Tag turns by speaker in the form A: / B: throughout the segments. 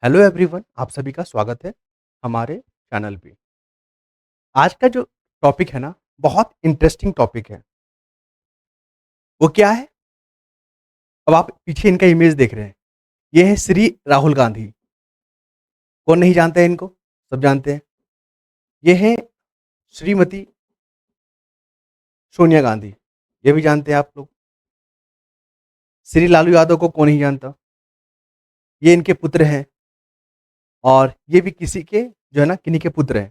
A: Hello everyone, आप सभी का स्वागत है हमारे चैनल पे। आज का जो टॉपिक है ना, बहुत इंटरेस्टिंग टॉपिक है। वो क्या है? अब आप पीछे इनका इमेज देख रहे हैं। ये है श्री राहुल गांधी। कौन नहीं जानता है इनको? सब जानते हैं। ये है श्रीमती सोनिया गांधी। ये भी जानते हैं आप लोग। श्री लालू यादव को कौन नहीं जानता? ये इनके पुत्र हैं और ये भी किसी के जो है ना किन्हीं के पुत्र हैं।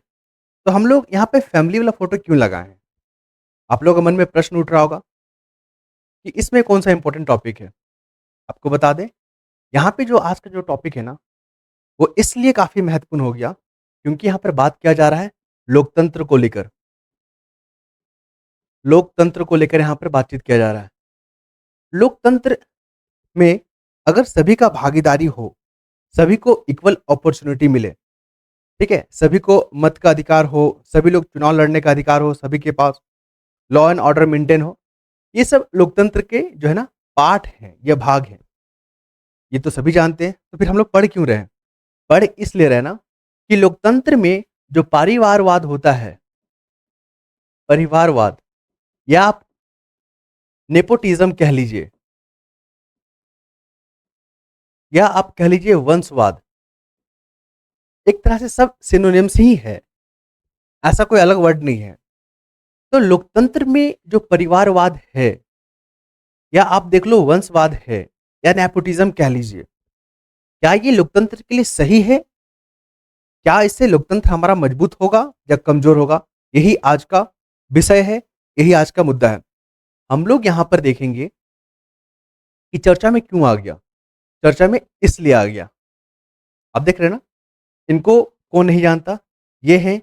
A: तो हम लोग यहाँ पे फैमिली वाला फोटो क्यों लगाए हैं? आप लोगों के मन में प्रश्न उठ रहा होगा कि इसमें कौन सा इंपॉर्टेंट टॉपिक है। आपको बता दें, यहाँ पे जो आज का जो टॉपिक है ना, वो इसलिए काफ़ी महत्वपूर्ण हो गया, क्योंकि यहाँ पर बात किया जा रहा है लोकतंत्र को लेकर। लोकतंत्र को लेकर यहाँ पर बातचीत किया जा रहा है। लोकतंत्र में अगर सभी का भागीदारी हो, सभी को इक्वल अपॉर्च्युनिटी मिले, ठीक है? सभी को मत का अधिकार हो, सभी लोग चुनाव लड़ने का अधिकार हो, सभी के पास लॉ एंड ऑर्डर मेंटेन हो, ये सब लोकतंत्र के जो है ना पार्ट हैं, ये भाग हैं। ये तो सभी जानते हैं, तो फिर हम लोग पढ़ क्यों रहे हैं? पढ़ इसलिए रहे ना कि लोकतंत्र में जो परिवारवाद होता है, परिवारवाद या आप नेपोटिज्म कह लीजिए या आप कह लीजिए वंशवाद, एक तरह से सब सिनोनिम्स ही है, ऐसा कोई अलग वर्ड नहीं है। तो लोकतंत्र में जो परिवारवाद है या आप देख लो वंशवाद है या नेपोटिज्म कह लीजिए, क्या ये लोकतंत्र के लिए सही है? क्या इससे लोकतंत्र हमारा मजबूत होगा या कमजोर होगा? यही आज का विषय है, यही आज का मुद्दा है। हम लोग यहाँ पर देखेंगे कि चर्चा में क्यों आ गया। चर्चा में इसलिए आ गया, आप देख रहे हैं ना, इनको कौन नहीं जानता? ये हैं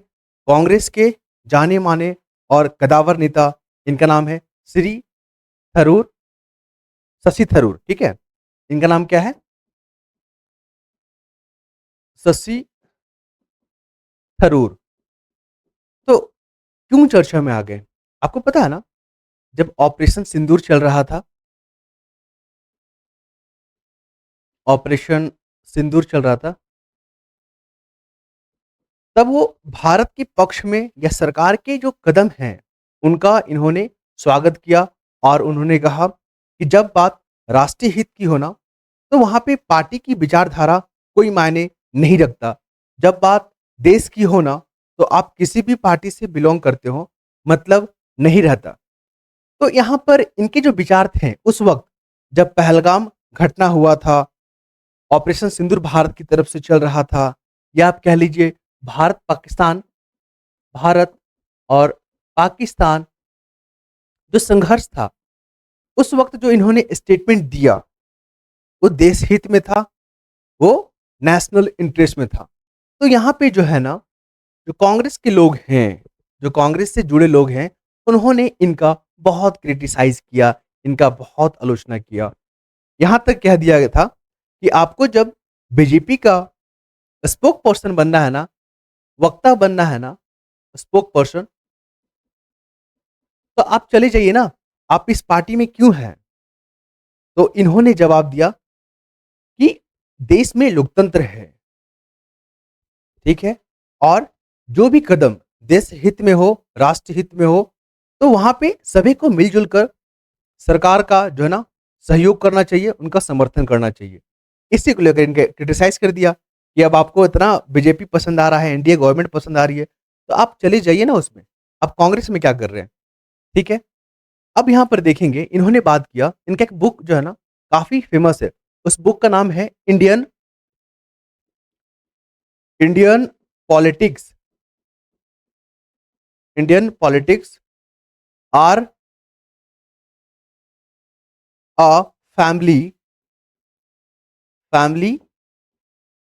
A: कांग्रेस के जाने माने और कदावर नेता। इनका नाम है श्री थरूर, शशि थरूर, ठीक है? इनका नाम क्या है? शशि थरूर। तो क्यों चर्चा में आ गए? आपको पता है ना, जब ऑपरेशन सिंदूर चल रहा था, ऑपरेशन सिंदूर चल रहा था, तब वो भारत के पक्ष में या सरकार के जो कदम हैं, उनका इन्होंने स्वागत किया और उन्होंने कहा कि जब बात राष्ट्रीय हित की हो ना, तो वहाँ पे पार्टी की विचारधारा कोई मायने नहीं रखता। जब बात देश की हो ना, तो आप किसी भी पार्टी से बिलॉन्ग करते हो, मतलब नहीं रहता। तो यहाँ पर इनके जो विचार थे उस वक़्त, जब पहलगाम घटना हुआ था, ऑपरेशन सिंदूर भारत की तरफ से चल रहा था, या आप कह लीजिए भारत-पाकिस्तान, भारत और पाकिस्तान जो संघर्ष था, उस वक़्त जो इन्होंने स्टेटमेंट दिया, वो देश हित में था, वो नेशनल इंटरेस्ट में था। तो यहाँ पे जो है ना, जो कांग्रेस के लोग हैं, जो कांग्रेस से जुड़े लोग हैं, उन्होंने इनका बहुत क्रिटिसाइज़ किया, इनका बहुत आलोचना किया। यहाँ तक कह दिया गया था कि आपको जब बीजेपी का स्पोक पर्सन बनना है ना, वक्ता बनना है ना, स्पोक पर्सन, तो आप चले जाइए ना, आप इस पार्टी में क्यों हैं? तो इन्होंने जवाब दिया कि देश में लोकतंत्र है, ठीक है? और जो भी कदम देश हित में हो, राष्ट्र हित में हो, तो वहाँ पे सभी को मिल-जुल कर सरकार का जो है ना सहयोग करना चाहिए, उनका समर्थन करना चाहिए। इसी को लेकर इनके क्रिटिसाइज़ कर दिया कि अब आपको इतना बीजेपी पसंद आ रहा है, एनडीए गवर्नमेंट पसंद आ रही है, तो आप चले जाइए ना उसमें। आप कांग्रेस में क्या कर रहे हैं? ठीक है? अब यहाँ पर देखेंगे इन्होंने बात किया, इनका एक बुक जो है ना काफ़ी फेमस है। उस बुक का नाम है Indian Indian politics. Indian politics are a family family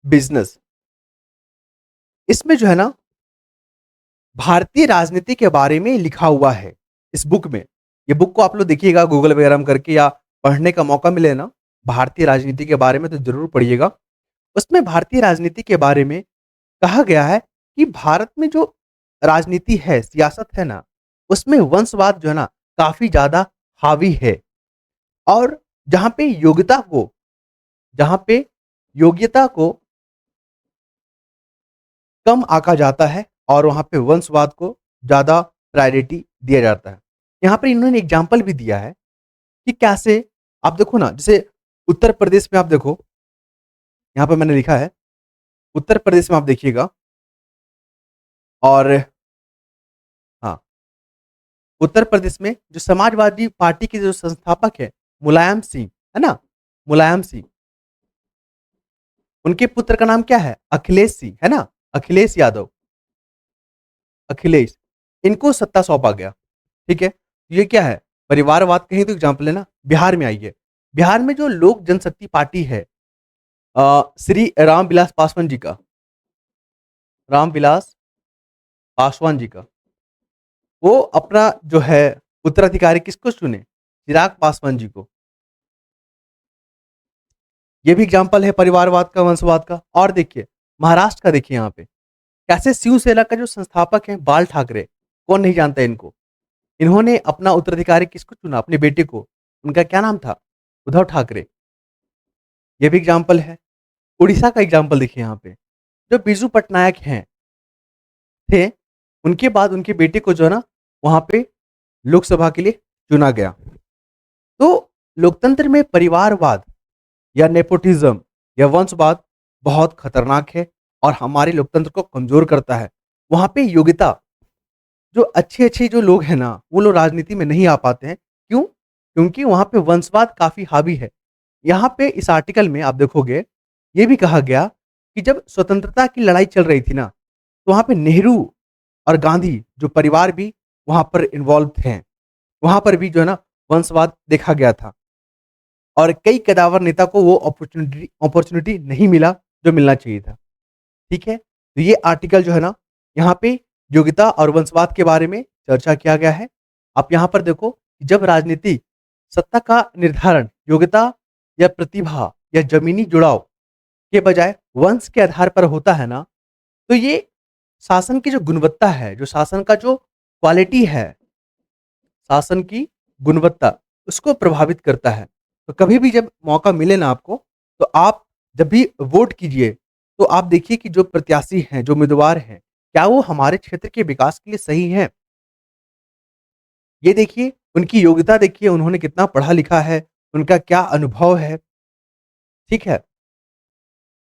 A: business. इसमें जो है ना भारतीय राजनीति के बारे में लिखा हुआ है इस बुक में। ये बुक को आप लोग देखिएगा गूगल वगैरह में करके, या पढ़ने का मौका मिले ना भारतीय राजनीति के बारे में, तो ज़रूर पढ़िएगा। उसमें भारतीय राजनीति के बारे में कहा गया है कि भारत में जो राजनीति है, सियासत है ना, उसमें वंशवाद जो है ना काफ़ी ज़्यादा हावी है। और जहाँ पे योग्यता को जहाँ पे योग्यता को कम आंका जाता है और वहाँ पे वंशवाद को ज़्यादा प्रायोरिटी दिया जाता है। यहाँ पे इन्होंने एग्ज़ाम्पल भी दिया है कि कैसे आप देखो ना, जैसे उत्तर प्रदेश में आप देखो, यहाँ पे मैंने लिखा है, उत्तर प्रदेश में आप देखिएगा और हाँ, उत्तर प्रदेश में जो समाजवादी पार्टी के जो संस्थापक है, मुलायम सिंह, है ना? मुलायम सिंह, उनके पुत्र का नाम क्या है? अखिलेश सिंह, है ना? अखिलेश यादव, अखिलेश, इनको सत्ता सौंपा गया, ठीक है? ये क्या है? परिवारवाद कहें तो एग्ज़ाम्पल है ना, बिहार में आइए। बिहार में जो लोक जनशक्ति पार्टी है श्री रामविलास पासवान जी का, रामविलास पासवान जी का, वो अपना जो है उत्तराधिकारी किसको चुने? चिराग पासवान जी को। ये भी एग्जाम्पल है परिवारवाद का, वंशवाद का। और देखिए, महाराष्ट्र का देखिए यहाँ पे, कैसे शिवसेना का जो संस्थापक है बाल ठाकरे, कौन नहीं जानता इनको? इन्होंने अपना उत्तराधिकारी किसको चुना? अपने बेटे को। उनका क्या नाम था? उद्धव ठाकरे। ये भी एग्जाम्पल है। उड़ीसा का एग्जाम्पल देखिए यहाँ पे, जो बिजू पटनायक हैं थे, उनके बाद उनके बेटे को जो है ना, वहाँ पे लोकसभा के लिए चुना गया। तो लोकतंत्र में परिवारवाद या नेपोटिज्म या वंशवाद बहुत खतरनाक है और हमारे लोकतंत्र को कमजोर करता है। वहाँ पे योग्यता, जो अच्छे-अच्छे जो लोग हैं ना, वो लोग राजनीति में नहीं आ पाते हैं। क्यों? क्योंकि वहाँ पे वंशवाद काफ़ी हावी है। यहाँ पे इस आर्टिकल में आप देखोगे, ये भी कहा गया कि जब स्वतंत्रता की लड़ाई चल रही थी ना, तो वहाँ पे नेहरू और गांधी जो परिवार भी वहाँ पर इन्वॉल्व थे। वहाँ पर भी जो है ना, वंशवाद देखा गया था और कई कदावर नेता को वो अपॉर्च्युनिटी अपॉर्च्युनिटी नहीं मिला, जो मिलना चाहिए था। ठीक है? तो ये आर्टिकल जो है ना, यहाँ पे योग्यता और वंशवाद के बारे में चर्चा किया गया है। आप यहाँ पर देखो, कि जब राजनीति सत्ता का निर्धारण योग्यता या प्रतिभा या ज़मीनी जुड़ाव के बजाय वंश के आधार पर होता है ना, तो ये शासन की जो गुणवत्ता है, जो शासन का जो क्वालिटी है, शासन की गुणवत्ता, उसको प्रभावित करता है। तो कभी भी जब मौका मिले ना आपको, तो आप जब भी वोट कीजिए, तो आप देखिए कि जो प्रत्याशी हैं, जो उम्मीदवार हैं, क्या वो हमारे क्षेत्र के विकास के लिए सही हैं? ये देखिए, उनकी योग्यता देखिए, उन्होंने कितना पढ़ा लिखा है, उनका क्या अनुभव है, ठीक है?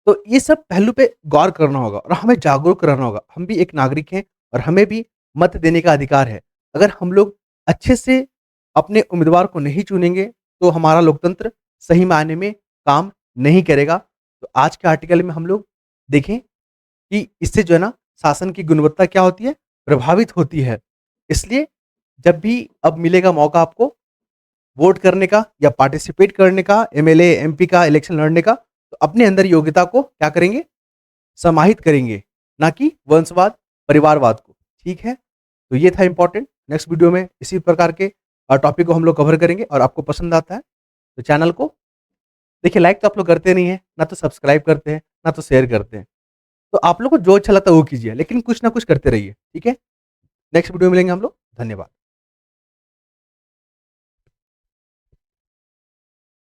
A: तो ये सब पहलू पे गौर करना होगा और हमें जागरूक रहना होगा। हम भी एक नागरिक हैं और हमें भी मत देने का अधिकार है। अगर हम लोग अच्छे से अपने उम्मीदवार को नहीं चुनेंगे, तो हमारा लोकतंत्र सही मायने में काम नहीं करेगा। तो आज के आर्टिकल में हम लोग देखें कि इससे जो है ना, शासन की गुणवत्ता क्या होती है? प्रभावित होती है। इसलिए जब भी अब मिलेगा मौका आपको वोट करने का या पार्टिसिपेट करने का, एमएलए, एमपी का इलेक्शन लड़ने का, तो अपने अंदर योग्यता को क्या करेंगे? समाहित करेंगे, ना कि वंशवाद, परिवारवाद को। ठीक है? तो ये था इम्पोर्टेंट। नेक्स्ट वीडियो में इसी प्रकार के टॉपिक को हम लोग कवर करेंगे और आपको पसंद आता है, तो चैनल को देखिए, लाइक तो आप लोग करते नहीं हैं, ना तो सब्सक्राइब करते हैं, ना तो शेयर करते हैं। तो आप लोग को जो अच्छा लगता है वो कीजिए, लेकिन कुछ ना कुछ करते रहिए। ठीक है? नेक्स्ट वीडियो में मिलेंगे हम लोग। धन्यवाद।